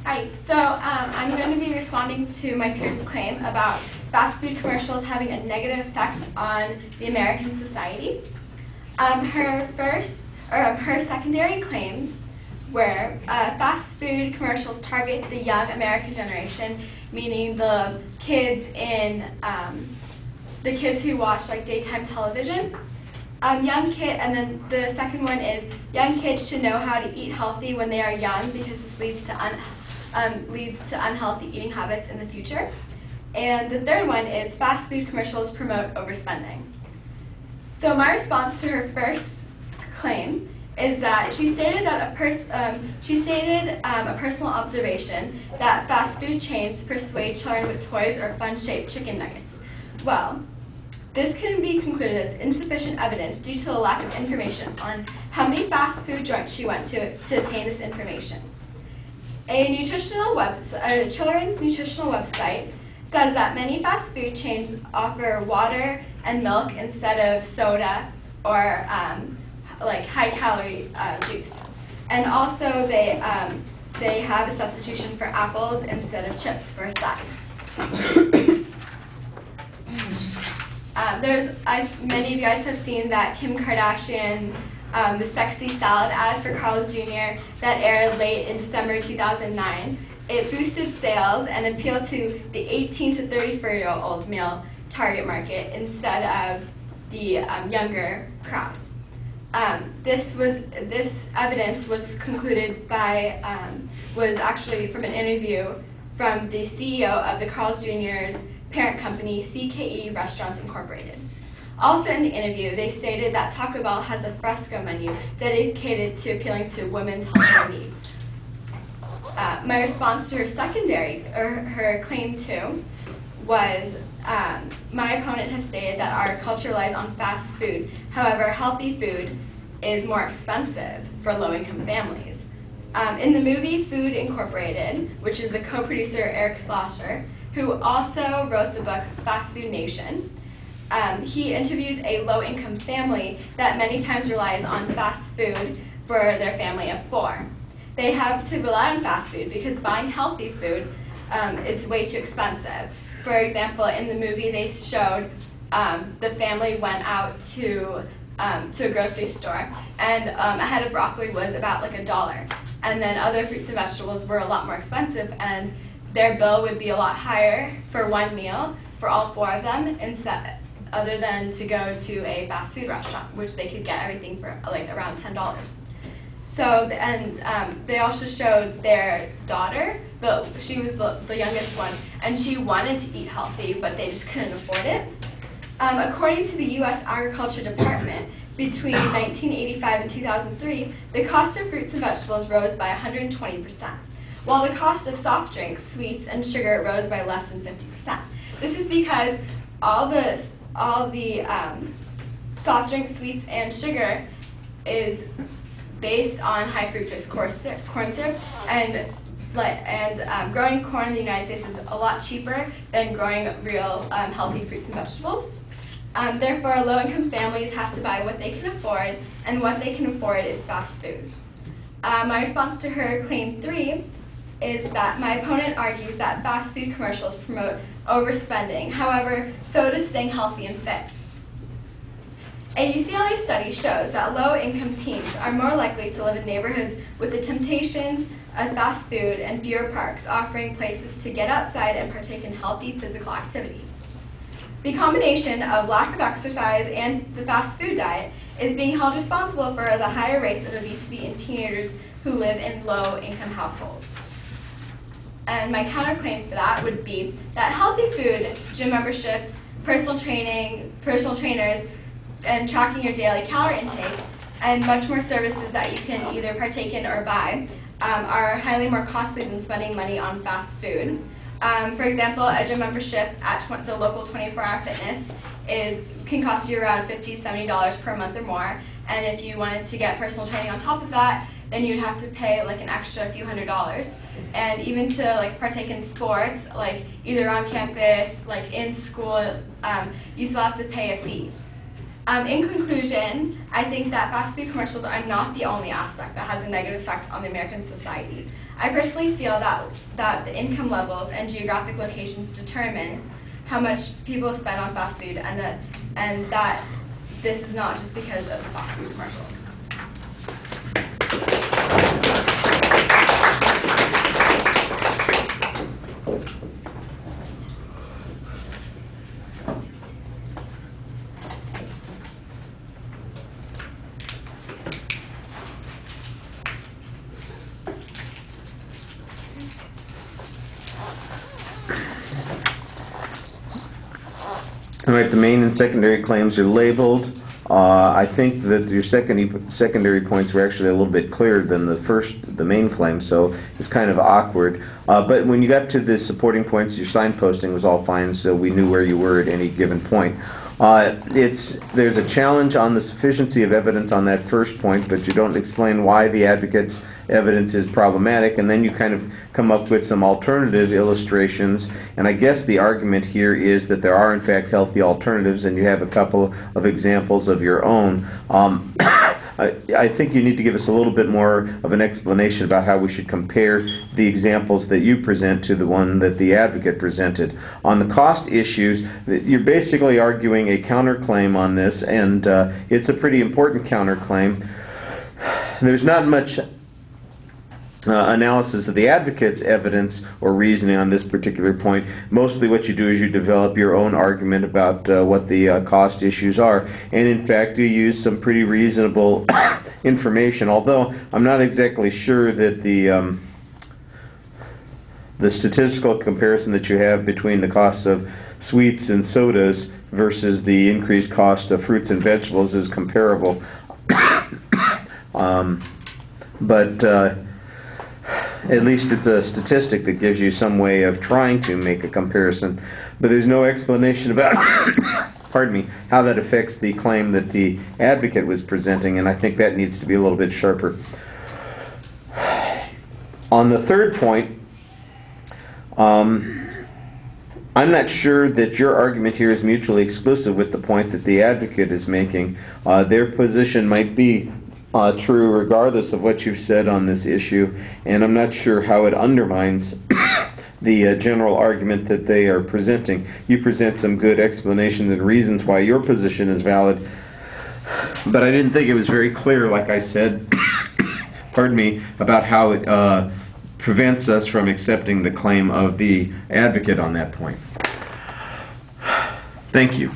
Hi, so I'm going to be responding to my peer's claim about fast food commercials having a negative effect on the American society. Her secondary claims were fast food commercials target the young American generation, meaning the kids who watch like daytime television. And then the second one is young kids should know how to eat healthy when they are young because this leads to unhealthy eating habits in the future. And the third one is fast food commercials promote overspending. So my response to her first claim is that she stated that a personal observation that fast food chains persuade children with toys or fun-shaped chicken nuggets. Well, this can be concluded as insufficient evidence due to a lack of information on how many fast food joints she went to obtain this information. A children's nutritional website says that many fast food chains offer water and milk instead of soda or like high-calorie juice. And also they have a substitution for apples instead of chips for a side. Many of you guys have seen that Kim Kardashian, the sexy salad ad for Carl's Jr. that aired late in December 2009. It boosted sales and appealed to the 18 to 34-year-old male target market instead of the younger crowd. This evidence was concluded by was actually from an interview from the CEO of the Carl's Jr.'s parent company, CKE Restaurants Incorporated. Also in the interview, they stated that Taco Bell has a fresco menu dedicated to appealing to women's healthcare needs. My response to her claim two was, my opponent has stated that our culture relies on fast food. However, healthy food is more expensive for low-income families. In the movie Food Incorporated, which is the co-producer Eric Schlosser, who also wrote the book Fast Food Nation, he interviews a low-income family that many times relies on fast food for their family of four. They have to rely on fast food because buying healthy food is way too expensive. For example, in the movie they showed the family went out to a grocery store, and a head of broccoli was about like $1, and then other fruits and vegetables were a lot more expensive, and their bill would be a lot higher for one meal for all four of them, other than to go to a fast food restaurant, which they could get everything for like around $10. So, they also showed their daughter, she was the youngest one, and she wanted to eat healthy, but they just couldn't afford it. According to the U.S. Agriculture Department, between 1985 and 2003, the cost of fruits and vegetables rose by 120%, while the cost of soft drinks, sweets, and sugar rose by less than 50%. This is because all the soft drinks, sweets, and sugar is based on high fructose corn syrup, and growing corn in the United States is a lot cheaper than growing real healthy fruits and vegetables. Therefore, low-income families have to buy what they can afford, and what they can afford is fast food. My response to her claim 3 is that my opponent argues that fast food commercials promote overspending. However, so does staying healthy and fit. A UCLA study shows that low-income teens are more likely to live in neighborhoods with the temptations of fast food and fewer parks, offering places to get outside and partake in healthy physical activities. The combination of lack of exercise and the fast food diet is being held responsible for the higher rates of obesity in teenagers who live in low-income households. And my counterclaim to that would be that healthy food, gym memberships, personal trainers, and tracking your daily calorie intake, and much more services that you can either partake in or buy, are highly more costly than spending money on fast food. For example, a gym membership at the local 24-hour fitness can cost you around $50 to $70 per month or more, and if you wanted to get personal training on top of that, then you'd have to pay like an extra few $100s. And even to like partake in sports, like either on campus, like in school, you still have to pay a fee. In conclusion, I think that fast food commercials are not the only aspect that has a negative effect on the American society. I personally feel that the income levels and geographic locations determine how much people spend on fast food, and that this is not just because of the fast food commercials. All right, the main and secondary claims are labeled. I think that your secondary points were actually a little bit clearer than the main claim, so it's kind of awkward. But when you got to the supporting points, your signposting was all fine, so we knew where you were at any given point. There's a challenge on the sufficiency of evidence on that first point, but you don't explain why the advocate's evidence is problematic, and then you kind of come up with some alternative illustrations. And I guess the argument here is that there are in fact healthy alternatives, and you have a couple of examples of your own. I think you need to give us a little bit more of an explanation about how we should compare the examples that you present to the one that the advocate presented. On the cost issues, you're basically arguing a counterclaim on this, and it's a pretty important counterclaim. There's not much analysis of the advocate's evidence or reasoning on this particular point. Mostly what you do is you develop your own argument about what the cost issues are, and in fact you use some pretty reasonable information, although I'm not exactly sure that the statistical comparison that you have between the costs of sweets and sodas versus the increased cost of fruits and vegetables is comparable. At least it's a statistic that gives you some way of trying to make a comparison. But there's no explanation about pardon me, how that affects the claim that the advocate was presenting, and I think that needs to be a little bit sharper. On the third point, I'm not sure that your argument here is mutually exclusive with the point that the advocate is making. Their position might be true regardless of what you've said on this issue, and I'm not sure how it undermines the general argument that they are presenting. You present some good explanations and reasons why your position is valid, but I didn't think it was very clear, like I said, pardon me, about how it prevents us from accepting the claim of the advocate on that point. Thank you.